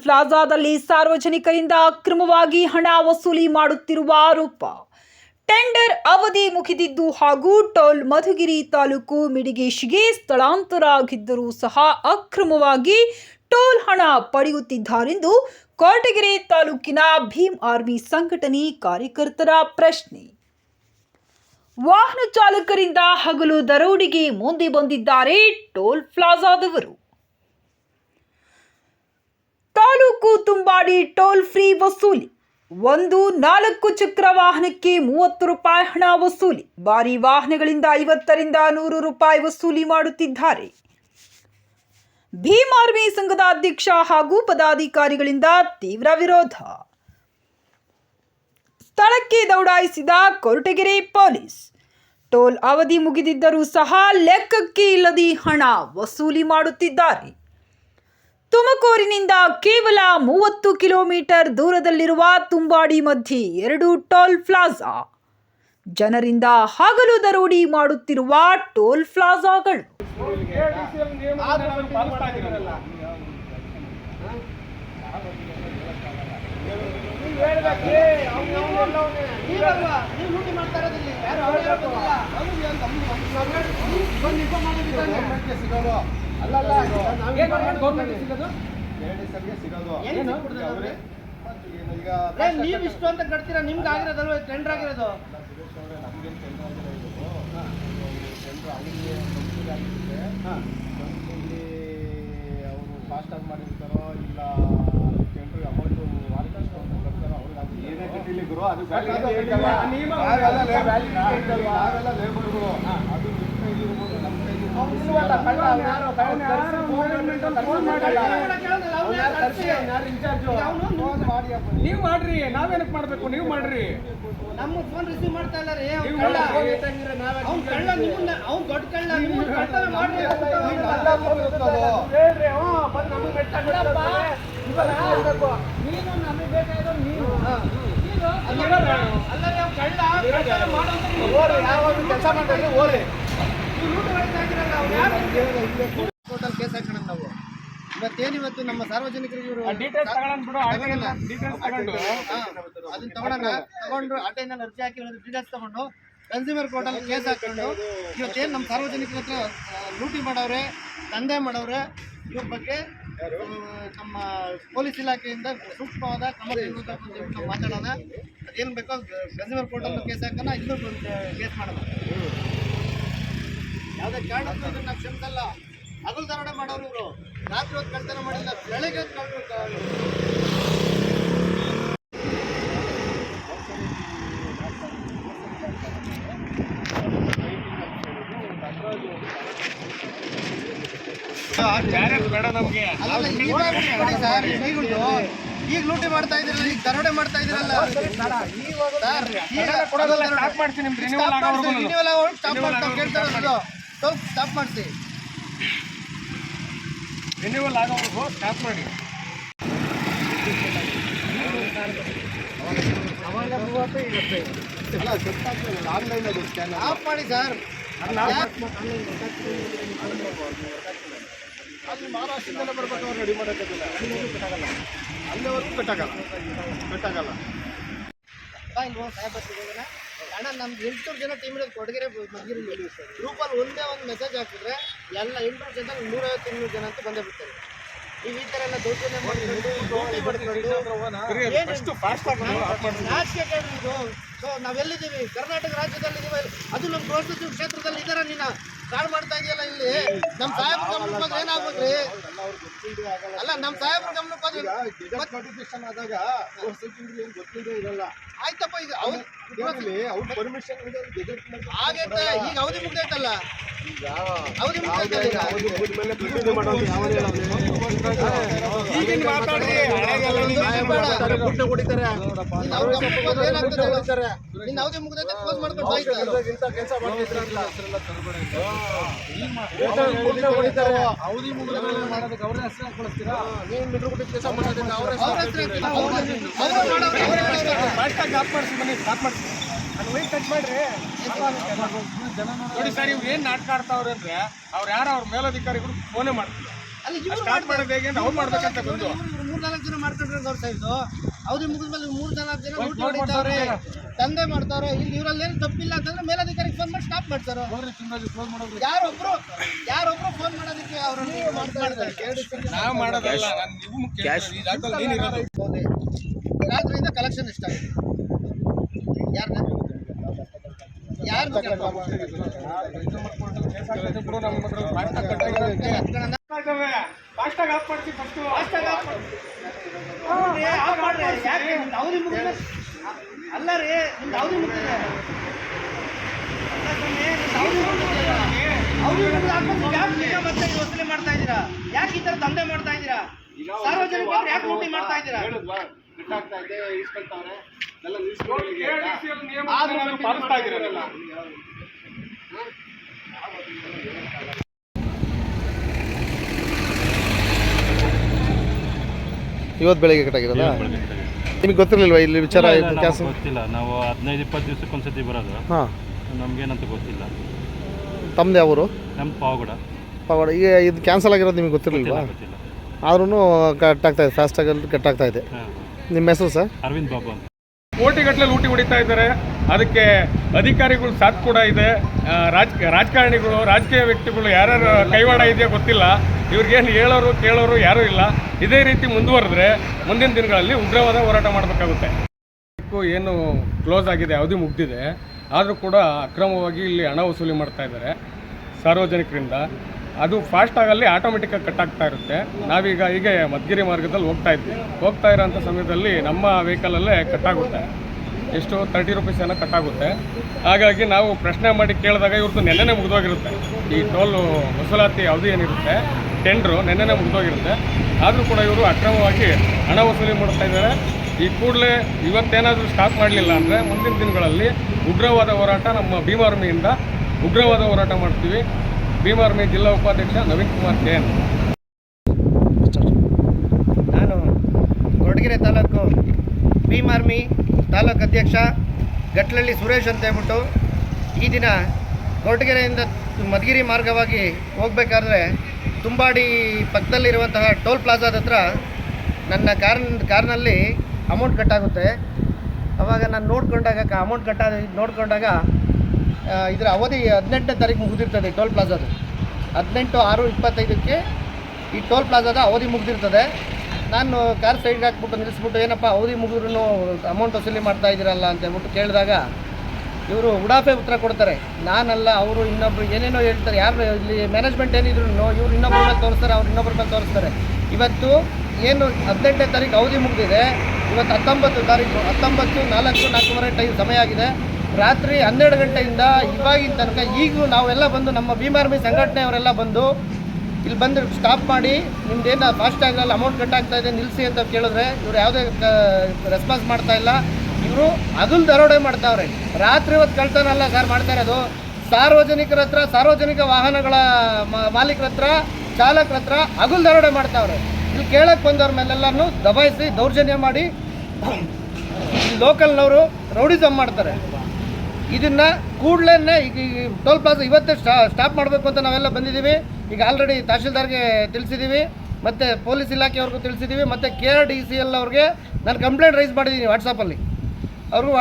ಪ್ಲಾಜಾದಲ್ಲಿ ಸಾರ್ವಜನಿಕರಿಂದ ಅಕ್ರಮವಾಗಿ ಹಣ ವಸೂಲಿ ಮಾಡುತ್ತಿರುವ ಆರೋಪ. ಟೆಂಡರ್ ಅವಧಿ ಮುಗಿದಿದ್ದು ಹಾಗೂ ಟೋಲ್ ಮಧುಗಿರಿ ತಾಲೂಕು ಮಿಡಿಗೇಶಿಗೆ ಸ್ಥಳಾಂತರ ಆಗಿದ್ದರೂ ಸಹ ಅಕ್ರಮವಾಗಿ ಟೋಲ್ ಹಣ ಪಡೆಯುತ್ತಿದ್ದಾರೆಂದು ಕೊರಟಗೆರೆ ತಾಲೂಕಿನ ಭೀಮ್ ಆರ್ಮಿ ಸಂಘಟನೆ ಕಾರ್ಯಕರ್ತರ ಪ್ರಶ್ನೆ. ವಾಹನ ಚಾಲಕರಿಂದ ಹಗಲು ದರೋಡೆಗೆ ಮುಂದೆ ಬಂದಿದ್ದಾರೆ ಟೋಲ್ ಪ್ಲಾಜಾದವರು. ತಾಲೂಕು ತುಂಬಾಡಿ ಟೋಲ್ ಫ್ರೀ ವಸೂಲಿ. ಒಂದು 4 ಚಕ್ರ ವಾಹನಕ್ಕೆ 30 ರೂಪಾಯಿ ಹಣ ವಸೂಲಿ. ಭಾರಿ ವಾಹನಗಳಿಂದ 50 ರಿಂದ 100 ರೂಪಾಯಿ ವಸೂಲಿ ಮಾಡುತ್ತಿದ್ದಾರೆ. ಭೀಮ್ ಆರ್ಮಿ ಸಂಘದ ಅಧ್ಯಕ್ಷ ಹಾಗೂ ಪದಾಧಿಕಾರಿಗಳಿಂದ ತೀವ್ರ ವಿರೋಧ. ಸ್ಥಳಕ್ಕೆ ದೌಡಾಯಿಸಿದ ಕೊರಟಗೆರೆ ಪೊಲೀಸ್. ಟೋಲ್ ಅವಧಿ ಮುಗಿದಿದ್ದರೂ ಸಹ ಲೆಕ್ಕಕ್ಕೆ ಇಲ್ಲದೆ ಹಣ ವಸೂಲಿ ಮಾಡುತ್ತಿದ್ದಾರೆ. ತುಮಕೂರಿನಿಂದ ಕೇವಲ 30 ಕಿಲೋಮೀಟರ್ ದೂರದಲ್ಲಿರುವ ತುಂಬಾಡಿ ಮಧ್ಯೆ 2 ಟೋಲ್ ಪ್ಲಾಜಾ. ಜನರಿಂದ ಹಗಲು ದರೋಡಿ ಮಾಡುತ್ತಿರುವ ಟೋಲ್ ಪ್ಲಾಜಾಗಳು. ನೀವು ಇಷ್ಟು ಅಂತ ಕಟ್ತೀರಾ? ನಿಮ್ಗೆ ಆಗಿರೋದಲ್ವ ಟೆಂಡರ್ ಆಗಿರೋದು? ಅವರು ಫಾಸ್ಟ್ ಆಗಿ ಮಾಡಿರ್ತಾರೋ ಇಲ್ಲ ಟೆಂಡರ್ ಅಮೌಂಟ್ ವಾರದಷ್ಟು ಅಂತ ಕಟ್ತಾರೋ ಅವ್ರಿಗೆ ಏನೇ ಕಟ್ಟಿಲಿ ಗುರು, ಅದು ನಾವೆಲ್ಲ ಲೇಬರ್ಗಳು, ಅದು ನಿಮ್ಮ ಕೈಲಿರ್ಬೋದು ನಮ್ಮ ನೀವು ಮಾಡ್ರಿ, ನಾವೇನಕ್ಕೆ ಮಾಡ್ಬೇಕು? ನೀವು ಮಾಡ್ರಿ. ನಮ್ಮ ಫೋನ್ ರಿಸೀವ್ ಮಾಡ್ತಾ ಇಲ್ಲ ರೀ. ಅವ್ನು ಕಳ್ಳ, ನಿಮ್ಮನ್ನ ಅವ್ನು ದೊಡ್ಡ ಕಳ್ಳ. ನಿಮ್ಮನ್ನ ಕಳ್ತನ ಮಾಡಿ ನೀನು ನಮಗೆ ಬೇಕಾಗಿರೋ ನೀನು ಅಲ್ಲ ಕಳ್ಳ ಕೆಲಸ ಮಾಡ್ತಾರೆ. ಓರಿ ಟೋಟಲ್ ಕೇಸ್ ಹಾಕೋಣ ನಾವು. ಇವತ್ತೇನಿವತ್ತು ನಮ್ಮ ಸಾರ್ವಜನಿಕರಿಗೆ ಇವರು ಅದನ್ನ ತಗೊಂಡು ಆಟೆಯಿಂದ ಅರ್ಜಿ ಹಾಕಿ ಡೀಟೇಲ್ಸ್ ತಗೊಂಡು ಕನ್ಸ್ಯೂಮರ್ ಕೋರ್ಟಲ್ಲಿ ಕೇಸ್ ಹಾಕೊಂಡು ಇವತ್ತೇನು ನಮ್ಮ ಸಾರ್ವಜನಿಕರ ಹತ್ರ ಲೂಟಿ ಮಾಡವ್ರೆ, ದಂಧೆ ಮಾಡವ್ರೆ, ಇವ್ರ ಬಗ್ಗೆ ನಮ್ಮ ಪೊಲೀಸ್ ಇಲಾಖೆಯಿಂದ ಸೂಕ್ತವಾದ ಕ್ರಮ ತೆಗೆದುಕೊಳ್ಳಬೇಕು ಅಂತ ನಾವು ಮಾತಾಡೋಣ. ಅದೇನು ಬೇಕೋ ಕನ್ಸ್ಯೂಮರ್ ಕೋರ್ಟಲ್ಲಿ ಕೇಸ್ ಹಾಕೋಣ, ಇನ್ನೂ ಕೇಸ್ ಮಾಡೋಣ. ಯಾವುದೇ ಕಾರಣಕ್ಕೂ ಇದನ್ನ ಕ್ಷಮಿಸಲ್ಲ. ಹಗಲು ದರೋಡೆ ಮಾಡೋರು ಇವರು, ರಾತ್ರಿ ಹೊತ್ತು ಕಳ್ತನ ಮಾಡಿಲ್ಲ, ಬೆಳಗ್ಗೆ ಈಗ ಲೂಟಿ ಮಾಡ್ತಾ ಇದ್ರಲ್ಲ, ಈಗ ದರೋಡೆ ಮಾಡ್ತಾ ಇದ್ರಲ್ಲ. ಸ್ಟಾಪ್ ಮಾಡಿಸಿ, ರಿನ್ಯೂವಲ್ ಆಗೋವರೆಗೂ ಸ್ಟಾಪ್ ಮಾಡಿ. ಆಫ್ ಮಾಡಿ ಸರ್. ಅಲ್ಲಿ ಮಹಾರಾಷ್ಟ್ರದಲ್ಲೇ ಬರ್ಬೇಕು, ಅವ್ರು ರೆಡಿ ಮಾಡೋಕ್ಕಾಗಲ್ಲ, ಅಲ್ಲಿವರೆಗೂ ಕಟ್ಟಾಗಲ್ಲ. ಅಣ್ಣ ನಮ್ಗೆ 800 ಜನ ಟೀಮ್ ಇರೋದು ಕೊಡಗೆರೆ ಮಧುಗಿರಿ ಗ್ರೂಪಲ್ಲಿ ಒಂದೇ ಒಂದು ಮೆಸೇಜ್ ಹಾಕಿದ್ರೆ ಎಲ್ಲ 800 ಜನ 150-200 ಜನ ಅಂತ ಬಂದೇ ಬಿಡ್ತಾರೆ. ನೀವು ಈ ಥರ ಎಲ್ಲ ದೌರ್ಜನ್ಯ ನಾಚಿಕೆ ಇದು. ಸೊ ನಾವೆಲ್ಲಿದ್ದೀವಿ? ಕರ್ನಾಟಕ ರಾಜ್ಯದಲ್ಲಿದ್ದೀವಿ. ಅದು ನಮ್ಮ ಪ್ರೋತ್ಸಾಹ ಕ್ಷೇತ್ರದಲ್ಲಿ ಇದ್ದಾರೆ. ನೀನು ಕಾಲ್ ಮಾಡ್ತಾ ಇದೆಯಲ್ಲ ಇಲ್ಲಿ. ನಮ್ಮ ಸಾಹೇಬ್ರ ಗಮನಕ್ಕೆ ಹೋದ್ರೆ ಏನಾಗ್ಬೇಕ್ರಿ? ಅಲ್ಲ, ನಮ್ಮ ಸಾಹೇಬ್ರ ಗಮನಕ್ಕೆ ಹೋದ್ರೆ ನೋಟಿಫಿಕೇಶನ್ ಆದಾಗ ಏನು ಗೊತ್ತಿಲ್ಲದೆ ಇರಲ್ಲ. ಆಯ್ತಪ್ಪ, ಈಗ ಅವ್ರ ಪರ್ಮಿಷನ್ ಆಗೈತೆ. ಈಗ ಅವಧಿ ಮುಗ್ದೈತಲ್ಲ, ಅವಧಿ ಅವಧಿ ಮುಗ್ದೈತೆ ಕ್ಲೋಸ್ ಮಾಡ್ಕೊಂಡು ಕೆಲಸ ಮಾಡ್ತಿದ್ರೆ ಅವಧಿ ಮುಗಿದ ಮಾಡೋದಕ್ಕೆ ಅವ್ರ ಹೆಸರು ಕಳಿಸ್ತೀರಾ? ನೀವು ಮಿಡ್ರುಗುಟ್ಟಿ ಕೆಲಸ ಮಾಡೋದಕ್ಕೆ ಅವ್ರ ನೋಡಿ ಸರ್, ಇವ್ರು ಏನು ನಾಟಕ ಆಡ್ತಾವ್ರೆ ಅಂದ್ರೆ ಅವ್ರು ಯಾರು ಅವ್ರ ಮೇಲಧಿಕಾರಿಗಳು ಫೋನೇ ಮಾಡ್ತಾರೆ. ಅಲ್ಲಿ ಇವ್ರು ಸ್ಟಾರ್ಟ್ ಮಾಡೋದು ಹೇಗೆ ಅಂತ ಅವ್ರು ಮಾಡ್ಬೇಕಂತ ಬಂದು ಇವ್ರು 3-4 ಜನ ಮಾಡ್ಕೊಂಡ್ರೆ ಗೌರವ ಇದು ಅವಧಿ ಮುಗಿದ್ಮೇಲೆ 3-4 ಜನ ಲೂಟಿ ಹೊಡಿತಾವ್ರೆ, ದಂಧೆ ಮಾಡ್ತಾವ್ರೆ. ಇಲ್ಲಿ ಇವರಲ್ಲಿ ಏನು ತಪ್ಪಿಲ್ಲ ಅಂತಂದ್ರೆ ಮೇಲಧಿಕಾರಿಗೆ ಫೋನ್ ಮಾಡಿ ಸ್ಟಾಪ್ ಮಾಡ್ತಾರೆ. ಯಾರೊಬ್ರು ಫೋನ್ ಮಾಡೋದಕ್ಕೆ ಅವ್ರನ್ನ ಮಾಡ್ತಾರೆ. ನಾವು ಮಾಡೋದಲ್ಲ, ನೀವು ಮುಖ್ಯ ಈ ಜಾಗದಲ್ಲಿ ನೀನು ಇರೋದು. ರಾತ್ರಿಯಿಂದ ಕಲೆಕ್ಷನ್ ಎಷ್ಟಾಗಿದೆ? ಯಾರು ಫಾಸ್ಟಾಗಿ ಆಫ್ ಮಾಡ್ತೀವಿ ಫಸ್ಟು. ಅಲ್ಲ ರೀ, ನಿಮ್ದು ಅವಧಿ ಮುಗಿದಿದೆ. ಮತ್ತೆ ವಸೂಲಿ ಮಾಡ್ತಾ ಇದ್ದೀರಾ? ಯಾಕೆ ಈ ತರ ದಂಧೆ ಮಾಡ್ತಾ ಇದ್ದೀರಾ? ಸಾರ್ವಜನಿಕರು ಯಾಕೆ ಲೂಟಿ ಮಾಡ್ತಾ ಇದ್ದೀರಾ? ಕಟ್ಟಾಗ್ತಾ ಇದೆ, ಇಸ್ಕೊಳ್ತಾವ್ರೆ ಎಲ್ಲ ಆದ್ರೂ ನಾವು ಪಾಲಿಸ್ತಾ ಇದ್ದೀರಲ್ಲ. ಇವತ್ತು ಬೆಳಿಗ್ಗೆ ಕಟ್ಟಾಗಿರೋದಾ? ನಿಮಗೆ ಗೊತ್ತಿರಲಿಲ್ವಾ ಇಲ್ಲಿ ವಿಚಾರ? ಗೊತ್ತಿಲ್ಲ, ನಾವು 15-20 ದಿವಸಕ್ಕೊಂದ್ಸತಿ ಬರೋದು. ಹಾಂ, ನಮಗೇನಂತ ಗೊತ್ತಿಲ್ಲ. ತಮ್ಮದು ಯಾವ ಊರು? ನಮ್ಮ ಪಾವಗಡ. ಪಾವಗಡ. ಈಗ ಇದು ಕ್ಯಾನ್ಸಲ್ ಆಗಿರೋದು ನಿಮಗೆ ಗೊತ್ತಿರಲಿಲ್ವಾ? ಗೊತ್ತಿಲ್ಲ. ಆದ್ರೂ ಕಟ್ಟಾಗ್ತಾ ಇದೆ, ಫಾಸ್ಟಾಗಿ ಕಟ್ಟಾಗ್ತಾ ಇದೆ. ನಿಮ್ಮ ಹೆಸರು ಸರ್? ಅರವಿಂದ್ ಬಾಬು ಅಂತ. ಕೋಟಿಗಟ್ಟಲೆ ಲೂಟಿ ಹೊಡಿತಾ ಇದ್ದಾರೆ. ಅದಕ್ಕೆ ಅಧಿಕಾರಿಗಳು ಸಾಥ್ ಕೂಡ ಇದೆ. ರಾಜಕಾರಣಿಗಳು, ರಾಜಕೀಯ ವ್ಯಕ್ತಿಗಳು ಯಾರ್ಯಾರು ಕೈವಾಡ ಇದೆಯೋ ಗೊತ್ತಿಲ್ಲ. ಇವ್ರಿಗೇನು ಹೇಳೋರು ಕೇಳೋರು ಯಾರೂ ಇಲ್ಲ. ಇದೇ ರೀತಿ ಮುಂದುವರೆದ್ರೆ ಮುಂದಿನ ದಿನಗಳಲ್ಲಿ ಉಗ್ರವಾದ ಹೋರಾಟ ಮಾಡಬೇಕಾಗುತ್ತೆ. ಏನು ಕ್ಲೋಸ್ ಆಗಿದೆ, ಅವಧಿ ಮುಗ್ದಿದೆ, ಆದರೂ ಕೂಡ ಅಕ್ರಮವಾಗಿ ಇಲ್ಲಿ ಹಣ ವಸೂಲಿ ಮಾಡ್ತಾ ಇದ್ದಾರೆ ಸಾರ್ವಜನಿಕರಿಂದ. ಅದು ಫಾಸ್ಟಾಗಲ್ಲಿ ಆಟೋಮೆಟಿಕ್ಕಾಗಿ ಕಟ್ಟಾಗ್ತಾ ಇರುತ್ತೆ. ನಾವೀಗ ಹೀಗೆ ಮಧುಗಿರಿ ಮಾರ್ಗದಲ್ಲಿ ಹೋಗ್ತಾ ಇರೋಂಥ ಸಮಯದಲ್ಲಿ ನಮ್ಮ ವೆಹಿಕಲಲ್ಲೇ ಕಟ್ಟಾಗುತ್ತೆ. ಎಷ್ಟು 30 ರೂಪೀಸ್ ಏನೋ ಕಟ್ಟಾಗುತ್ತೆ. ಹಾಗಾಗಿ ನಾವು ಪ್ರಶ್ನೆ ಮಾಡಿ ಕೇಳಿದಾಗ ಇವ್ರದ್ದು ನೆನ್ನೆನೇ ಮುಗಿದೋಗಿರುತ್ತೆ. ಈ ಟೋಲು ವಸೂಲಾತಿ ಅವಧಿ ಏನಿರುತ್ತೆ, ಟೆಂಡ್ರು ನೆನ್ನೆನೇ ಮುಗಿದೋಗಿರುತ್ತೆ. ಆದರೂ ಕೂಡ ಇವರು ಅಕ್ರಮವಾಗಿ ಹಣ ವಸೂಲಿ ಮಾಡ್ತಾ ಇದ್ದಾರೆ. ಈ ಕೂಡಲೇ ಇವತ್ತೇನಾದರೂ ಸ್ಟಾಪ್ ಮಾಡಲಿಲ್ಲ ಅಂದರೆ ಮುಂದಿನ ದಿನಗಳಲ್ಲಿ ಉಗ್ರವಾದ ಹೋರಾಟ ನಮ್ಮ ಭೀಮಾರ್ಮಿಯಿಂದ ಉಗ್ರವಾದ ಹೋರಾಟ ಮಾಡ್ತೀವಿ. ಭೀಮಾರ್ಮಿ ಜಿಲ್ಲಾ ಉಪಾಧ್ಯಕ್ಷ ನವೀನ್ ಕುಮಾರ್ ಜೈನ್. ನಾನು ಕೊರಟಗೆರೆ ತಾಲೂಕು ಭೀಮಾರ್ಮಿ ತಾಲೂಕು ಅಧ್ಯಕ್ಷ ಗಟ್ಲಳ್ಳಿ ಸುರೇಶ್ ಅಂತ ಹೇಳ್ಬಿಟ್ಟು ಈ ದಿನ ಕೊರಟಗೆರೆಯಿಂದ ಮಧುಗಿರಿ ಮಾರ್ಗವಾಗಿ ಹೋಗಬೇಕಾದ್ರೆ ತುಂಬಾಡಿ ಪಕ್ಕದಲ್ಲಿರುವಂತಹ ಟೋಲ್ ಪ್ಲಾಜಾದ ಹತ್ರ ನನ್ನ ಕಾರ್ನಲ್ಲಿ ಅಮೌಂಟ್ ಕಟ್ಟಾಗುತ್ತೆ. ಆವಾಗ ನಾನು ನೋಡ್ಕೊಂಡಾಗ ಇದರ ಅವಧಿ 18ನೇ ತಾರೀಕು ಮುಗಿದಿರ್ತದೆ. ಟೋಲ್ ಪ್ಲಾಜಾದು 18/6/25ಕ್ಕೆ ಈ ಟೋಲ್ ಪ್ಲಾಜಾದ ಅವಧಿ ಮುಗಿದಿರ್ತದೆ. ನಾನು ಕಾರ್ ಸೈಡ್ಗೆ ಹಾಕ್ಬಿಟ್ಟು ನಿಲ್ಲಿಸ್ಬಿಟ್ಟು ಏನಪ್ಪ ಅವಧಿ ಮುಗಿದ್ರೂ ಅಮೌಂಟ್ ವಸೂಲಿ ಮಾಡ್ತಾ ಇದ್ದೀರಲ್ಲ ಅಂತ ಹೇಳ್ಬಿಟ್ಟು ಕೇಳಿದಾಗ ಇವರು ಉಡಾಫೆ ಉತ್ತರ ಕೊಡ್ತಾರೆ. ನಾನಲ್ಲ, ಅವರು ಇನ್ನೊಬ್ರು ಏನೇನೋ ಹೇಳ್ತಾರೆ. ಯಾರು ಇಲ್ಲಿ ಮ್ಯಾನೇಜ್ಮೆಂಟ್ ಏನಿದ್ರು ಇವ್ರು ಇನ್ನೊಬ್ಬರ ಮೇಲೆ ತೋರಿಸ್ತಾರೆ, ಅವ್ರು ಇನ್ನೊಬ್ಬರ ಮೇಲೆ ತೋರಿಸ್ತಾರೆ. ಇವತ್ತು ಏನು 18ನೇ ತಾರೀಕು ಅವಧಿ ಮುಗಿದಿದೆ. ಇವತ್ತು 19 ತಾರೀಕು 19/4 ಟೈಮ್ ಸಮಯ ಆಗಿದೆ. ರಾತ್ರಿ 12 ಗಂಟೆಯಿಂದ ಇವಾಗಿನ ತನಕ ಈಗಲೂ ನಾವೆಲ್ಲ ಬಂದು ನಮ್ಮ ಭೀಮಾರ್ಮಿ ಸಂಘಟನೆಯವರೆಲ್ಲ ಬಂದು ಇಲ್ಲಿ ಬಂದು ಸ್ಟಾಪ್ ಮಾಡಿ ನಿಮ್ದೇನು ಫಾಸ್ಟಾಗಲ್ಲ ಅಮೌಂಟ್ ಕಟ್ಟಾಗ್ತಾ ಇದೆ ನಿಲ್ಲಿಸಿ ಅಂತ ಕೇಳಿದ್ರೆ ಇವರು ಯಾವುದೇ ರೆಸ್ಪಾನ್ಸ್ ಮಾಡ್ತಾ ಇಲ್ಲ. ಇವರು ಹಗಲು ದರೋಡೆ ಮಾಡ್ತಾವ್ರೆ. ರಾತ್ರಿ ಹೊತ್ತು ಕಳ್ತನ ಅಲ್ಲ ಸರ್ ಮಾಡ್ತಾ ಇರೋದು. ಸಾರ್ವಜನಿಕರ ಹತ್ರ, ಸಾರ್ವಜನಿಕ ವಾಹನಗಳ ಮಾಲೀಕರ ಹತ್ರ, ಚಾಲಕರ ಹತ್ರ ಹಗಲು ದರೋಡೆ ಮಾಡ್ತಾವ್ರೆ. ಇಲ್ಲಿ ಕೇಳಕ್ಕೆ ಬಂದವ್ರ ಮೇಲೆಲ್ಲನೂ ದಬಾಯಿಸಿ ದೌರ್ಜನ್ಯ ಮಾಡಿ ಲೋಕಲ್ನವರು ರೌಡಿಸಮ್ ಮಾಡ್ತಾರೆ. ಇದನ್ನು ಕೂಡಲೇ ಈಗ ಟೋಲ್ ಪ್ಲಾಜಾ ಇವತ್ತೇ ಸ್ಟಾಪ್ ಮಾಡಬೇಕು ಅಂತ ನಾವೆಲ್ಲ ಬಂದಿದ್ದೀವಿ. ಈಗ ಆಲ್ರೆಡಿ ತಹಶೀಲ್ದಾರ್ಗೆ ತಿಳಿಸಿದ್ದೀವಿ, ಮತ್ತು ಪೊಲೀಸ್ ಇಲಾಖೆಯವ್ರಿಗೂ ತಿಳಿಸಿದ್ದೀವಿ, ಮತ್ತು KRDCL ಅವ್ರಿಗೆ ನಾನು ಕಂಪ್ಲೇಂಟ್ ರೈಸ್ ಮಾಡಿದ್ದೀನಿ. ವಾಟ್ಸಪ್ಪಲ್ಲಿ ಅವ್ರಿಗೂ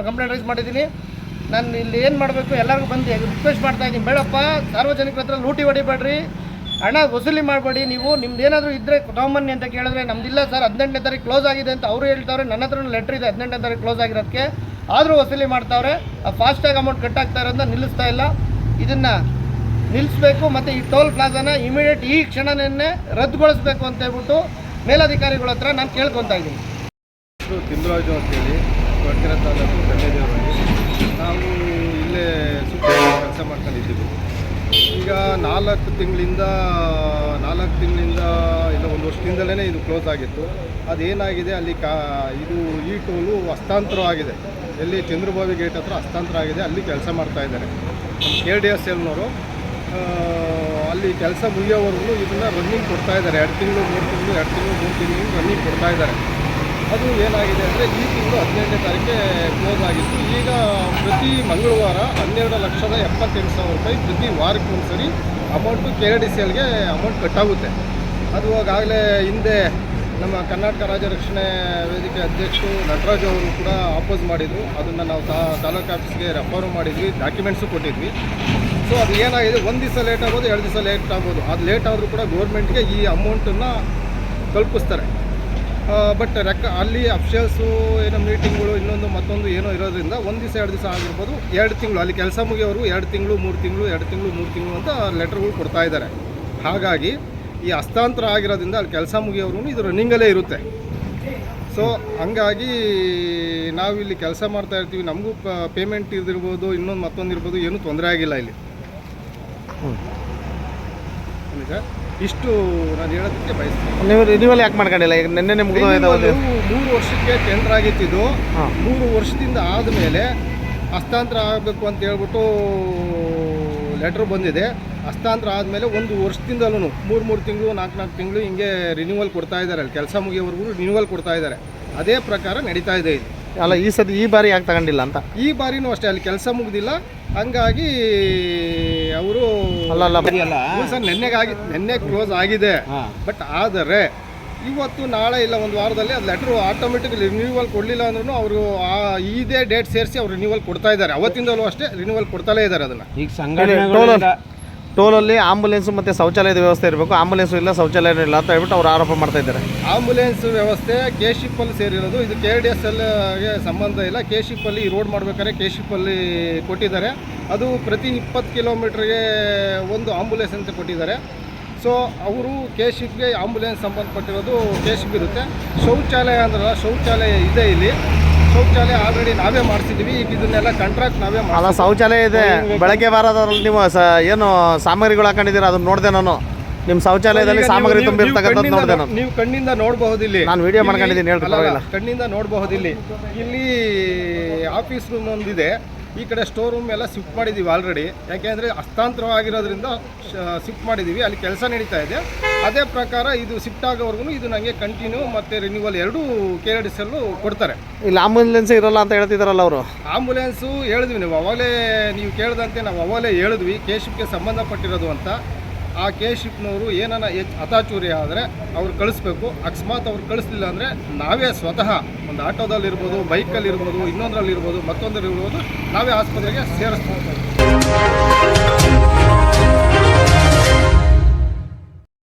ಕಂಪ್ಲೇಂಟ್ ರೈಸ್ ಮಾಡಿದ್ದೀನಿ. ನಾನು ಇಲ್ಲಿ ಏನು ಮಾಡಬೇಕು ಎಲ್ಲರಿಗೂ ಬಂದು ರಿಕ್ವೆಸ್ಟ್ ಮಾಡ್ತಾಯಿದ್ದೀನಿ, ಬೇಡಪ್ಪ ಸಾರ್ವಜನಿಕರ ಹತ್ರ ಲೂಟಿ ಹೊಡಿಬೇಡ್ರಿ, ಹಣ ವಸೂಲಿ ಮಾಡಬೇಡಿ. ನೀವು ನಿಮ್ದು ಏನಾದರೂ ಇದ್ದರೆ ತೊಗೊಂಬನ್ನಿ ಅಂತ ಕೇಳಿದ್ರೆ ನಮ್ದಿಲ್ಲ ಸರ್ 18ನೇ ತಾರೀಕು ಕ್ಲೋಸ್ ಆಗಿದೆ ಅಂತ ಅವರು ಹೇಳ್ತಾವ್ರೆ. ನನ್ನ ಹತ್ರ ಲೆಟ್ರ್ ಇದೆ 18ನೇ ತಾರೀಕು ಕ್ಲೋಸ್ ಆಗಿರೋದಕ್ಕೆ, ಆದರೂ ವಸೂಲಿ ಮಾಡ್ತಾವ್ರೆ. ಫಾಸ್ಟಾಗಿ ಅಮೌಂಟ್ ಕಟ್ಟಾಗ್ತಾ ಇರೋದನ್ನ ನಿಲ್ಲಿಸ್ತಾ ಇಲ್ಲ. ಇದನ್ನು ನಿಲ್ಲಿಸಬೇಕು ಮತ್ತು ಈ ಟೋಲ್ ಪ್ಲಾಜಾನ ಇಮಿಡಿಯೇಟ್ ಈ ಕ್ಷಣನೇ ರದ್ದುಗೊಳಿಸಬೇಕು ಅಂತ ಹೇಳ್ಬಿಟ್ಟು ಮೇಲಧಿಕಾರಿಗಳ ಹತ್ರ ನಾನು ಕೇಳ್ಕೊತಾ ಇದ್ದೀನಿ. ತಿಮ್ಮರಾಜು ಅಂತೇಳಿ ಕೊರಟಗೆರೆ ತಾಲೂಕು ಗಂಡೇದೇವರಲ್ಲಿ ನಾವು ಇಲ್ಲೇ ಸುತ್ತ ಕೆಲಸ ಮಾಡ್ಕೊಂಡಿದ್ದೀವಿ. ಈಗ 4 ತಿಂಗಳಿಂದ ಇಲ್ಲ 1 ವರ್ಷದಿಂದಲೇ ಇದು ಕ್ಲೋಸ್ ಆಗಿತ್ತು. ಅದೇನಾಗಿದೆ ಅಲ್ಲಿ ಇದು ಈ ಟೋಲು ಹಸ್ತಾಂತರ ಆಗಿದೆ. ಎಲ್ಲಿ ಚಂದ್ರಭಾವಿ ಗೇಟ್ ಹತ್ರ ಹಸ್ತಾಂತರ ಆಗಿದೆ, ಅಲ್ಲಿ ಕೆಲಸ ಮಾಡ್ತಾ ಇದ್ದಾರೆ. KRDCLನವರು ಅಲ್ಲಿ ಕೆಲಸ ಮುಗಿಯೋವರೆಗೂ ಇದನ್ನು ರನ್ನಿಂಗ್ ಕೊಡ್ತಾ ಇದ್ದಾರೆ. 2 ತಿಂಗಳು 3 ತಿಂಗಳು ರನ್ನಿಂಗ್ ಕೊಡ್ತಾ ಇದ್ದಾರೆ. ಅದು ಏನಾಗಿದೆ ಅಂದರೆ ಈ ತಿಂಗಳು 15ನೇ ತಾರೀಕಿಗೆ ಕ್ಲೋಸ್ ಆಗಿತ್ತು. ಈಗ ಪ್ರತಿ ಮಂಗಳವಾರ 12,70,78,000 ರೂಪಾಯಿ ಪ್ರತಿ ವಾರಕ್ಕೆ ಒಂದು ಸರಿ ಅಮೌಂಟು KRDCLಗೆ ಅಮೌಂಟ್ ಕಟ್ಟಾಗುತ್ತೆ. ಅದು ಈಗಾಗಲೇ ಹಿಂದೆ ನಮ್ಮ ಕರ್ನಾಟಕ ರಾಜ್ಯ ರಕ್ಷಣೆ ವೇದಿಕೆ ಅಧ್ಯಕ್ಷರು ನಟರಾಜ್ ಅವರು ಕೂಡ ಆಪೋಸ್ ಮಾಡಿದರು. ಅದನ್ನು ನಾವು ತಾಲೂಕು ಆಫೀಸ್ಗೆ ರೆಫರ್ ಮಾಡಿದ್ವಿ, ಡಾಕ್ಯುಮೆಂಟ್ಸು ಕೊಟ್ಟಿದ್ವಿ. ಸೊ ಅದು ಏನಾಗಿದೆ, ಒಂದು ದಿವಸ ಲೇಟ್ ಆಗ್ಬೋದು, 2 ದಿವಸ ಲೇಟ್ ಆಗ್ಬೋದು. ಅದು ಲೇಟ್ ಆದರೂ ಕೂಡ ಗೌರ್ಮೆಂಟ್ಗೆ ಈ ಅಮೌಂಟನ್ನು ತಲುಪಿಸ್ತಾರೆ. ಬಟ್ ಅಲ್ಲಿ ಅಫಿಷಿಯಲ್ಸು ಏನೋ ಮೀಟಿಂಗ್ಗಳು ಇನ್ನೊಂದು ಮತ್ತೊಂದು ಏನೋ ಇರೋದ್ರಿಂದ 1 ದಿವಸ 2 ದಿವಸ ಆಗಿರ್ಬೋದು, 2 ತಿಂಗಳು ಅಲ್ಲಿ ಕೆಲಸ ಮುಗಿಯೋರು 2 ತಿಂಗಳು 3 ತಿಂಗಳು 2 ತಿಂಗಳು 3 ತಿಂಗಳು ಅಂತ ಲೆಟರ್ಗಳು ಕೊಡ್ತಾ ಇದ್ದಾರೆ. ಹಾಗಾಗಿ ಈ ಹಸ್ತಾಂತರ ಆಗಿರೋದ್ರಿಂದ ಅಲ್ಲಿ ಕೆಲಸ ಮುಗಿಯೋರು ಇದು ರನ್ನಿಂಗಲ್ಲೇ ಇರುತ್ತೆ. ಸೊ ಹಂಗಾಗಿ ನಾವಿಲ್ಲಿ ಕೆಲಸ ಮಾಡ್ತಾ ಇರ್ತೀವಿ, ನಮಗೂ ಪೇಮೆಂಟ್ ಇದಿರ್ಬೋದು, ಇನ್ನೊಂದು ಮತ್ತೊಂದು ಇರ್ಬೋದು, ಏನೂ ತೊಂದರೆ ಆಗಿಲ್ಲ ಇಲ್ಲಿ. ಈಗ ಇಷ್ಟು ನಾನು ಹೇಳೋದಕ್ಕೆ ಬಯಸ್ತೀನಿ. ನೀವು ರಿನ್ಯೂವಲ್ ಯಾಕೆ ಮಾಡ್ಕೊಂಡಿಲ್ಲ? ಈಗ ನಿನ್ನೆ ಮುಗಿದು 3 ವರ್ಷಕ್ಕೆ ಟೆಂಡರ್ ಆಗಿತ್ತಿದ್ದು. 3 ವರ್ಷದಿಂದ ಆದಮೇಲೆ ಹಸ್ತಾಂತರ ಆಗಬೇಕು ಅಂತ ಹೇಳ್ಬಿಟ್ಟು ಲೆಟ್ರ್ ಬಂದಿದೆ. ಹಸ್ತಾಂತರ ಆದಮೇಲೆ 1 ವರ್ಷದಿಂದಲೂ 3 ತಿಂಗಳು 4 ತಿಂಗಳು ಹಿಂಗೆ ರಿನ್ಯೂವಲ್ ಕೊಡ್ತಾ ಇದ್ದಾರೆ. ಅಲ್ಲಿ ಕೆಲಸ ಮುಗಿಯೋವರೆಗೂ ರಿನ್ಯೂವಲ್ ಕೊಡ್ತಾ ಇದ್ದಾರೆ. ಅದೇ ಪ್ರಕಾರ ನಡೀತಾ ಇದೆ ಇದು. ಅಲ್ಲ, ಈ ಬಾರಿ ಯಾಕೆ ತಗೊಂಡಿಲ್ಲ ಅಂತ? ಈ ಬಾರಿನೂ ಅಷ್ಟೇ ಅಲ್ಲಿ ಕೆಲಸ ಮುಗ್ದಿಲ್ಲ, ಹಂಗಾಗಿ ಅವರು ಸರ್ ನೆನ್ನೆ ಕ್ಲೋಸ್ ಆಗಿದೆ. ಬಟ್ ಆದರೆ ಇವತ್ತು ನಾಳೆ ಇಲ್ಲ ಒಂದು ವಾರದಲ್ಲಿ ಅದು ಲೆಟ್ರು ಆಟೋಮೆಟಿಕ್ ರಿನ್ಯೂವಲ್ ಕೊಡಲಿಲ್ಲ ಅಂದ್ರೂ ಅವರು ಇದೇ ಡೇಟ್ ಸೇರಿಸಿ ಅವ್ರು ರಿನ್ಯೂವಲ್ ಕೊಡ್ತಾ ಇದ್ದಾರೆ. ಅವತ್ತಿಂದಲೂ ಅಷ್ಟೇ ರಿನ್ಯೂವಲ್ ಕೊಡ್ತಲೇ ಇದ್ದಾರೆ. ಅದನ್ನು ಈಗ ಟೋಲಲ್ಲಿ ಆಂಬುಲೆನ್ಸ್ ಮತ್ತು ಶೌಚಾಲಯದ ವ್ಯವಸ್ಥೆ ಇರಬೇಕು, ಆಂಬುಲೆನ್ಸು ಇಲ್ಲ, ಶೌಚಾಲಯ ಇಲ್ಲ ಅಂತ ಹೇಳ್ಬಿಟ್ಟು ಅವ್ರು ಆರೋಪ ಮಾಡ್ತಾ ಇದ್ದಾರೆ. ಆಂಬುಲೆನ್ಸ್ ವ್ಯವಸ್ಥೆ KSHIP ಸೇರಿರೋದು, ಇದು KDSLಗೆ ಸಂಬಂಧ ಇಲ್ಲ. KSHIP ರೋಡ್ ಮಾಡಬೇಕಾದ್ರೆ KSHIP ಕೊಟ್ಟಿದ್ದಾರೆ. ಅದು ಪ್ರತಿ 20 ಕಿಲೋಮೀಟ್ರಿಗೆ ಒಂದು ಆಂಬುಲೆನ್ಸ್ ಅಂತ ಕೊಟ್ಟಿದ್ದಾರೆ. ಸೊ ಅವರು KSHIPಗೆ ಆಂಬುಲೆನ್ಸ್ ಸಂಬಂಧಪಟ್ಟಿರೋದು KSHIP ಇರುತ್ತೆ. ಶೌಚಾಲಯ ಅಂದ್ರಲ್ಲ, ಶೌಚಾಲಯ ಇದೆ ಇಲ್ಲಿ. ಶೌಚಾಲಯ ಆಲ್ರೆಡಿ ನಾವೇ ಮಾಡಿಸಿದ್ವಿ. ಈಗ ಇದನ್ನೆಲ್ಲ ಕಾಂಟ್ರಾಕ್ಟ್ ನಾವೇ ಅಲ್ಲ, ಶೌಚಾಲಯ ಇದೆ. ಬೆಳಗ್ಗೆ ಬಾರದ್ರಲ್ಲಿ ನೀವು ಏನು ಸಾಮಗ್ರಿಗಳು ಹಾಕೊಂಡಿದ್ದೀರಾ ಅದನ್ನ ನೋಡಿದೆ ನಾನು. ನಿಮ್ಮ ಶೌಚಾಲಯದಲ್ಲಿ ಸಾಮಗ್ರಿ ತುಂಬಿರ್ತಕ್ಕಂಥದ್ದು ನೋಡಿದೆ ನಾನು. ನೀವು ಕಣ್ಣಿಂದ ನೋಡಬಹುದು. ಇಲ್ಲಿ ನಾನು ವಿಡಿಯೋ ಮಾಡ್ಕೊಂಡಿದ್ದೀನಿ, ಹೇಳ್ತಿಲ್ಲ. ಕಣ್ಣಿಂದ ನೋಡಬಹುದು. ಇಲ್ಲಿ ಆಫೀಸ್ ರೂಮ್ ಒಂದಿದೆ. ಈ ಕಡೆ ಸ್ಟೋರ್ ರೂಮ್ ಎಲ್ಲ ಶಿಫ್ಟ್ ಮಾಡಿದ್ದೀವಿ ಆಲ್ರೆಡಿ. ಯಾಕೆಂದರೆ ಹಸ್ತಾಂತರವಾಗಿರೋದ್ರಿಂದ ಶಿಫ್ಟ್ ಮಾಡಿದ್ದೀವಿ. ಅಲ್ಲಿ ಕೆಲಸ ನಡೀತಾ ಇದೆ. ಅದೇ ಪ್ರಕಾರ ಇದು ಶಿಫ್ಟ್ ಆಗೋವರೆಗೂ ಇದು ನನಗೆ ಕಂಟಿನ್ಯೂ ಮತ್ತು ರಿನ್ಯೂವಲ್ ಎರಡೂ KDSL ಕೊಡ್ತಾರೆ. ಇಲ್ಲಿ ಆಂಬುಲೆನ್ಸ್ ಇರಲ್ಲ ಅಂತ ಹೇಳ್ತಿದ್ದಾರಲ್ಲ ಅವರು. ಆಂಬುಲೆನ್ಸು ಹೇಳಿದ್ವಿ, ನೀವು ಕೇಳಿದಂತೆ ನಾವು ಅವಾಗಲೇ ಹೇಳಿದ್ವಿ KSHIPಗೆ ಸಂಬಂಧಪಟ್ಟಿರೋದು ಅಂತ. ಆ KSHIPನವರು ಏನಾನ ಹತಾಚೂರಿ ಆದರೆ ಅವ್ರು ಕಳಿಸ್ಬೇಕು. ಅಕಸ್ಮಾತ್ ಅವ್ರು ಕಳಿಸ್ಲಿಲ್ಲ ಅಂದರೆ ನಾವೇ ಸ್ವತಃ ಒಂದು ಆಟೋದಲ್ಲಿರ್ಬೋದು, ಬೈಕಲ್ಲಿರ್ಬೋದು, ಇನ್ನೊಂದರಲ್ಲಿರ್ಬೋದು, ಮತ್ತೊಂದರಲ್ಲಿರ್ಬೋದು, ನಾವೇ ಆಸ್ಪತ್ರೆಗೆ ಸೇರಿಸ್ಬೋದು.